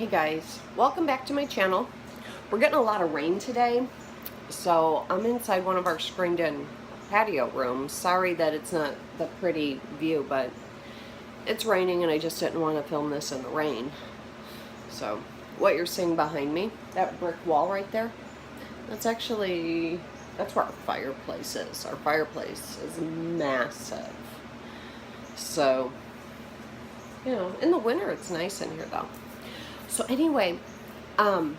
Hey guys, welcome back to my channel. We're getting a lot of rain today, so I'm inside one of our screened-in patio rooms. Sorry that it's not the pretty view, but it's raining and I just didn't want to film this in the rain. So, what you're seeing behind me, that brick wall right there, that's where our fireplace is. Our fireplace is massive. So, in the winter it's nice in here though. So anyway, my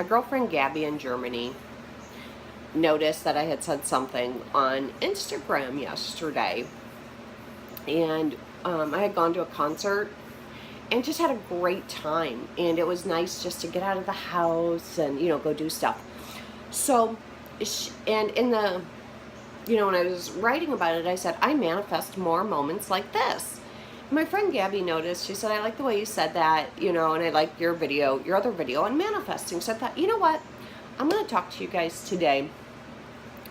girlfriend Gabby in Germany noticed that I had said something on Instagram yesterday, and I had gone to a concert and just had a great time, and it was nice just to get out of the house and go do stuff. So, and in the when I was writing about it, I said I manifest more moments like this. My friend Gabby noticed. She said, I like the way you said that, and I like your other video on manifesting. So I thought, you know what? I'm going to talk to you guys today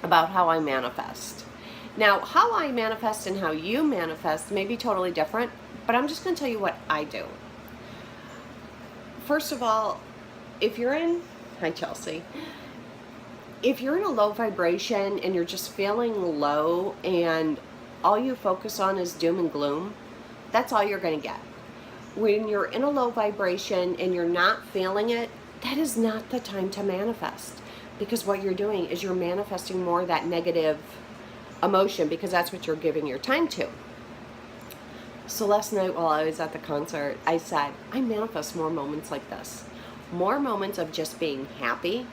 about how I manifest. Now, how I manifest and how you manifest may be totally different, but I'm just going to tell you what I do. First of all, hi Chelsea, if you're in a low vibration and you're just feeling low and all you focus on is doom and gloom, that's all you're going to get. When you're in a low vibration and you're not feeling it, that is not the time to manifest. Because what you're doing is you're manifesting more of that negative emotion, because that's what you're giving your time to. So last night while I was at the concert, I said, I manifest more moments like this. More moments of just being happy,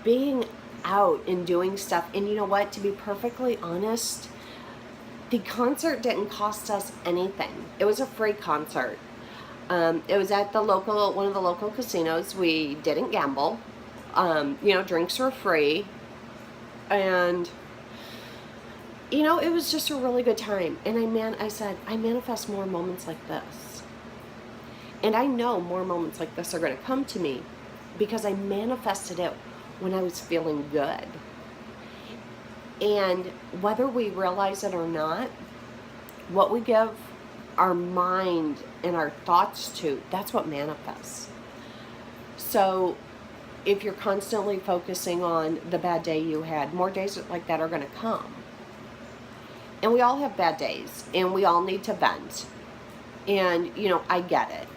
being out and doing stuff. And you know what? To be perfectly honest, the concert didn't cost us anything. It was a free concert. It was at one of the local casinos. We didn't gamble. Drinks were free. And, it was just a really good time. And I said, I manifest more moments like this. And I know more moments like this are going to come to me because I manifested it when I was feeling good. And whether we realize it or not, what we give our mind and our thoughts to, that's what manifests. So if you're constantly focusing on the bad day you had, more days like that are going to come. And we all have bad days, and we all need to vent. And, I get it.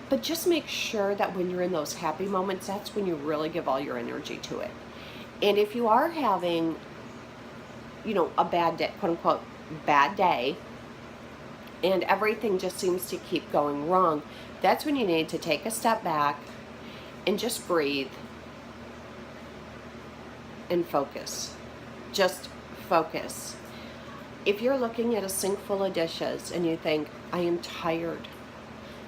But just make sure that when you're in those happy moments, that's when you really give all your energy to it. And if you are having, a bad day, quote unquote, bad day, and everything just seems to keep going wrong, that's when you need to take a step back and just breathe and focus. Just focus. If you're looking at a sink full of dishes and you think, I am tired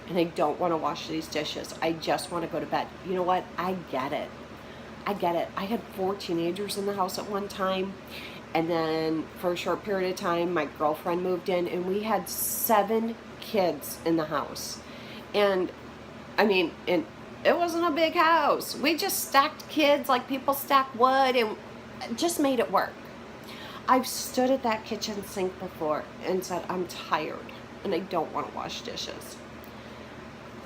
and I don't want to wash these dishes, I just want to go to bed. You know what? I get it. I get it. I had 4 teenagers in the house at one time, and then for a short period of time, my girlfriend moved in, and we had 7 kids in the house. And, it wasn't a big house. We just stacked kids like people stack wood, and just made it work. I've stood at that kitchen sink before and said, I'm tired, and I don't want to wash dishes.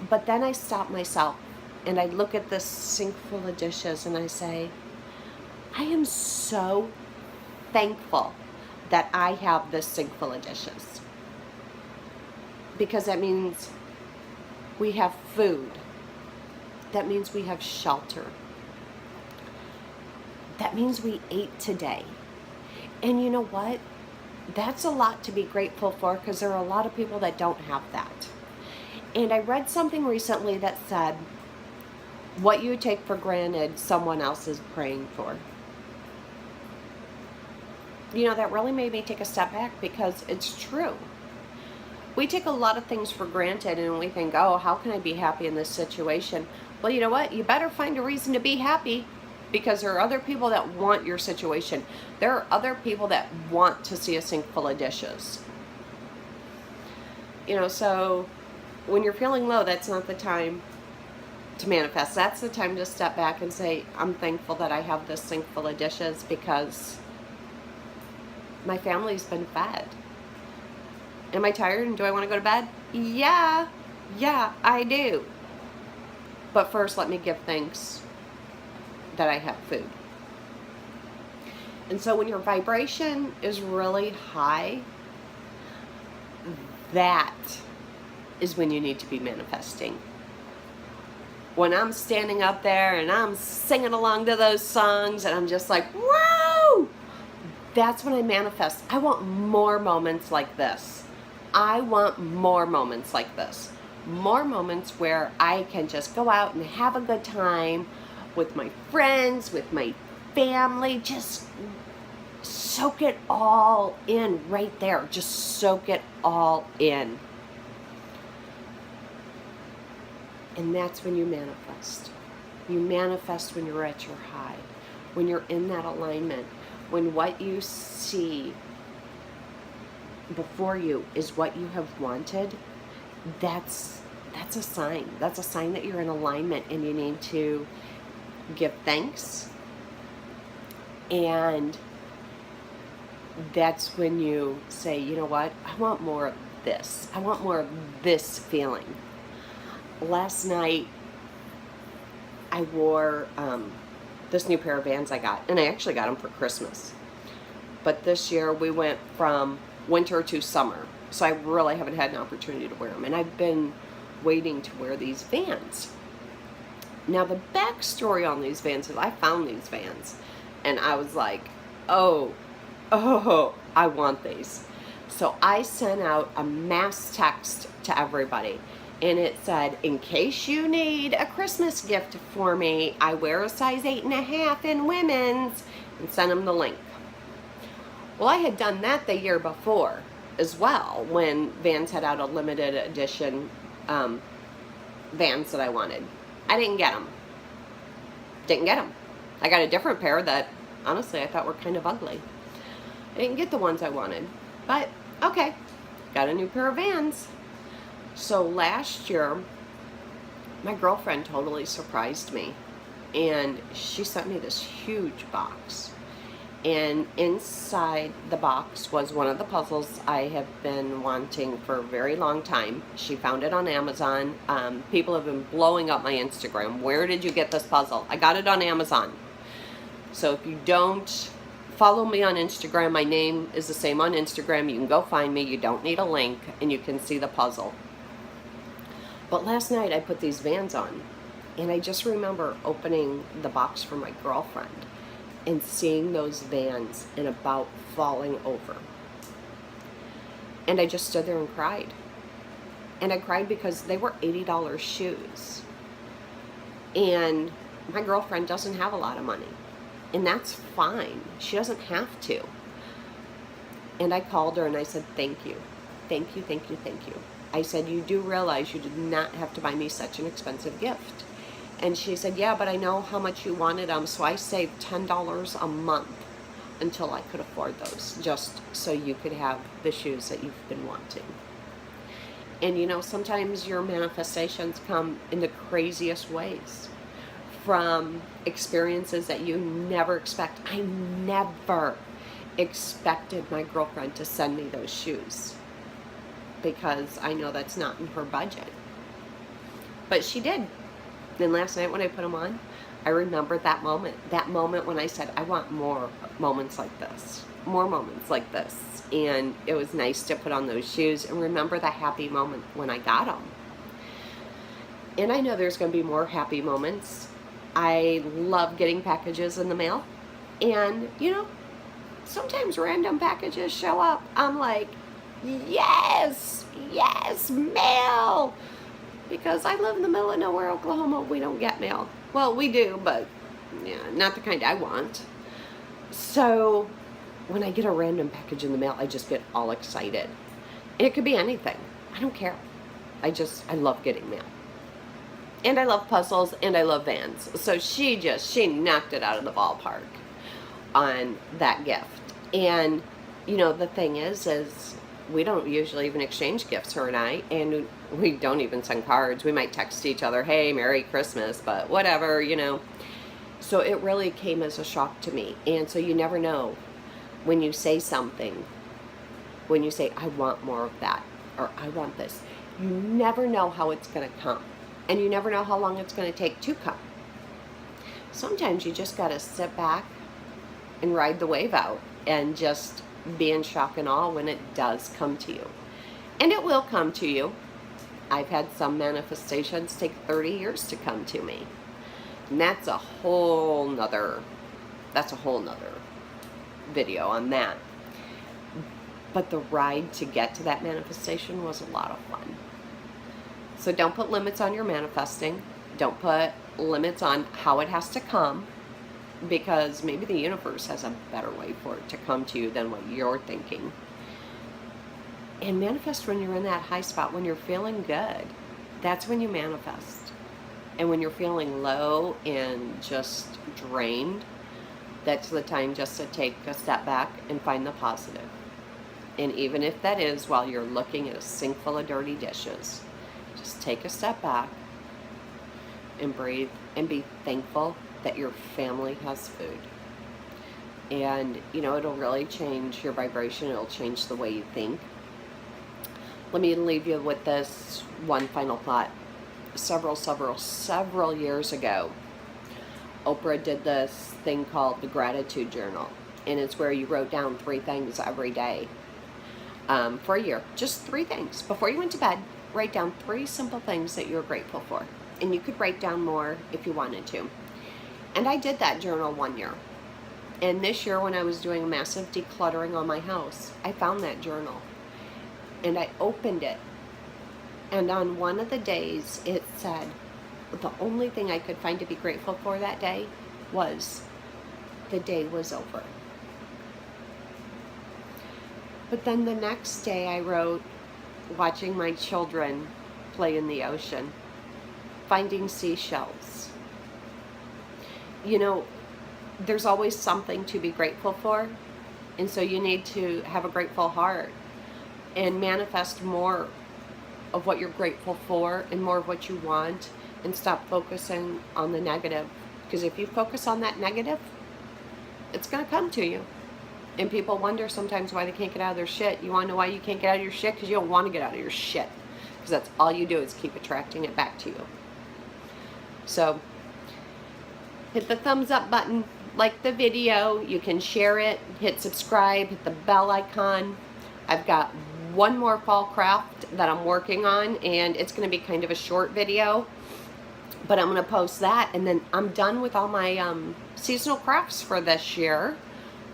But then I stopped myself. And I look at this sink full of dishes and I say, I am so thankful that I have this sink full of dishes. Because that means we have food. That means we have shelter. That means we ate today. And you know what? That's a lot to be grateful for, because there are a lot of people that don't have that. And I read something recently that said, what you take for granted, someone else is praying for. That really made me take a step back, because it's true. We take a lot of things for granted and we think, oh, how can I be happy in this situation? Well, you know what? You better find a reason to be happy, because there are other people that want your situation. There are other people that want to see a sink full of dishes. So when you're feeling low, that's not the time to manifest. That's the time to step back and say, I'm thankful that I have this sink full of dishes, because my family's been fed. Am I tired and do I want to go to bed? Yeah, I do. But first, let me give thanks that I have food. And so when your vibration is really high, that is when you need to be manifesting. When I'm standing up there and I'm singing along to those songs and I'm just like, whoa, that's when I manifest. I want more moments like this. I want more moments like this. More moments where I can just go out and have a good time with my friends, with my family, just soak it all in right there. Just soak it all in. And that's when you manifest. You manifest when you're at your high, when you're in that alignment, when what you see before you is what you have wanted. That's a sign. That's a sign that you're in alignment and you need to give thanks. And that's when you say, you know what? I want more of this. I want more of this feeling. Last night, I wore this new pair of Vans I got, and I actually got them for Christmas. But this year, we went from winter to summer, so I really haven't had an opportunity to wear them. And I've been waiting to wear these Vans. Now, the backstory on these Vans is I found these Vans, and I was like, oh, I want these. So I sent out a mass text to everybody. And it said, in case you need a Christmas gift for me, I wear a size 8.5 in women's, and sent them the link. Well, I had done that the year before as well, when Vans had out a limited edition Vans that I wanted. I didn't get them. I got a different pair that, honestly, I thought were kind of ugly. I didn't get the ones I wanted. But, okay, got a new pair of Vans. So last year, my girlfriend totally surprised me, and she sent me this huge box. And inside the box was one of the puzzles I have been wanting for a very long time. She found it on Amazon. People have been blowing up my Instagram. Where did you get this puzzle? I got it on Amazon. So if you don't follow me on Instagram, my name is the same on Instagram. You can go find me. You don't need a link, and you can see the puzzle. But last night I put these Vans on, and I just remember opening the box for my girlfriend and seeing those Vans and about falling over. And I just stood there and cried. And I cried because they were $80 shoes. And my girlfriend doesn't have a lot of money. And that's fine. She doesn't have to. And I called her and I said, thank you. Thank you, thank you, thank you. I said, you do realize you did not have to buy me such an expensive gift. And she said, yeah, but I know how much you wanted them, so I saved $10 a month until I could afford those, just so you could have the shoes that you've been wanting. And you know, sometimes your manifestations come in the craziest ways, from experiences that you never expect. I never expected my girlfriend to send me those shoes, because I know that's not in her budget. But she did. Then last night when I put them on, I remembered that moment when I said, I want more moments like this, more moments like this. And it was nice to put on those shoes and remember the happy moment when I got them. And I know there's going to be more happy moments. I love getting packages in the mail. And, you know, sometimes random packages show up. I'm like, yes, mail. Because I live in the middle of nowhere, Oklahoma. We don't get mail. Well, we do, but yeah, not the kind I want. So when I get a random package in the mail, I just get all excited. And it could be anything. I don't care. I love getting mail. And I love puzzles, and I love Vans. So she knocked it out of the ballpark on that gift. And, you know, the thing is we don't usually even exchange gifts, her and I, and we don't even send cards. We might text each other, hey, Merry Christmas, but whatever, you know. So it really came as a shock to me. And so you never know when you say something, when you say, I want more of that, or I want this, You never know how it's going to come, and you never know how long it's going to take to come. Sometimes you just got to sit back and ride the wave out and just be in shock and awe when it does come to you. And it will come to you. I've had some manifestations take 30 years to come to me. And that's a whole nother video on that. But the ride to get to that manifestation was a lot of fun. So don't put limits on your manifesting. Don't put limits on how it has to come, because maybe the universe has a better way for it to come to you than what you're thinking. And manifest when you're in that high spot, when you're feeling good. That's when you manifest. And when you're feeling low and just drained, that's the time just to take a step back and find the positive. And even if that is while you're looking at a sink full of dirty dishes, just take a step back and breathe and be thankful that your family has food. And, it'll really change your vibration. It'll change the way you think. Let me leave you with this one final thought. Several years ago, Oprah did this thing called the Gratitude Journal. And it's where you wrote down 3 things every day for a year. Just 3 things. Before you went to bed, write down 3 simple things that you're grateful for. And you could write down more if you wanted to. And I did that journal 1 year. And this year, when I was doing a massive decluttering on my house, I found that journal. And I opened it. And on one of the days, it said, the only thing I could find to be grateful for that day was the day was over. But then the next day I wrote, watching my children play in the ocean, finding seashells. There's always something to be grateful for. And so you need to have a grateful heart and manifest more of what you're grateful for and more of what you want, and stop focusing on the negative. Because if you focus on that negative, it's going to come to you. And people wonder sometimes why they can't get out of their shit. You want to know why you can't get out of your shit? Because you don't want to get out of your shit. Because that's all you do is keep attracting it back to you. So, hit the thumbs up button. Like the video. You can share it. Hit subscribe. Hit the bell icon. I've got one more fall craft that I'm working on. And it's going to be kind of a short video. But I'm going to post that. And then I'm done with all my seasonal crafts for this year.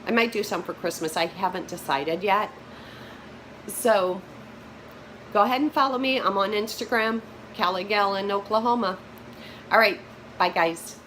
I might do some for Christmas. I haven't decided yet. So, go ahead and follow me. I'm on Instagram, Callie Gal in Oklahoma. All right. Bye, guys.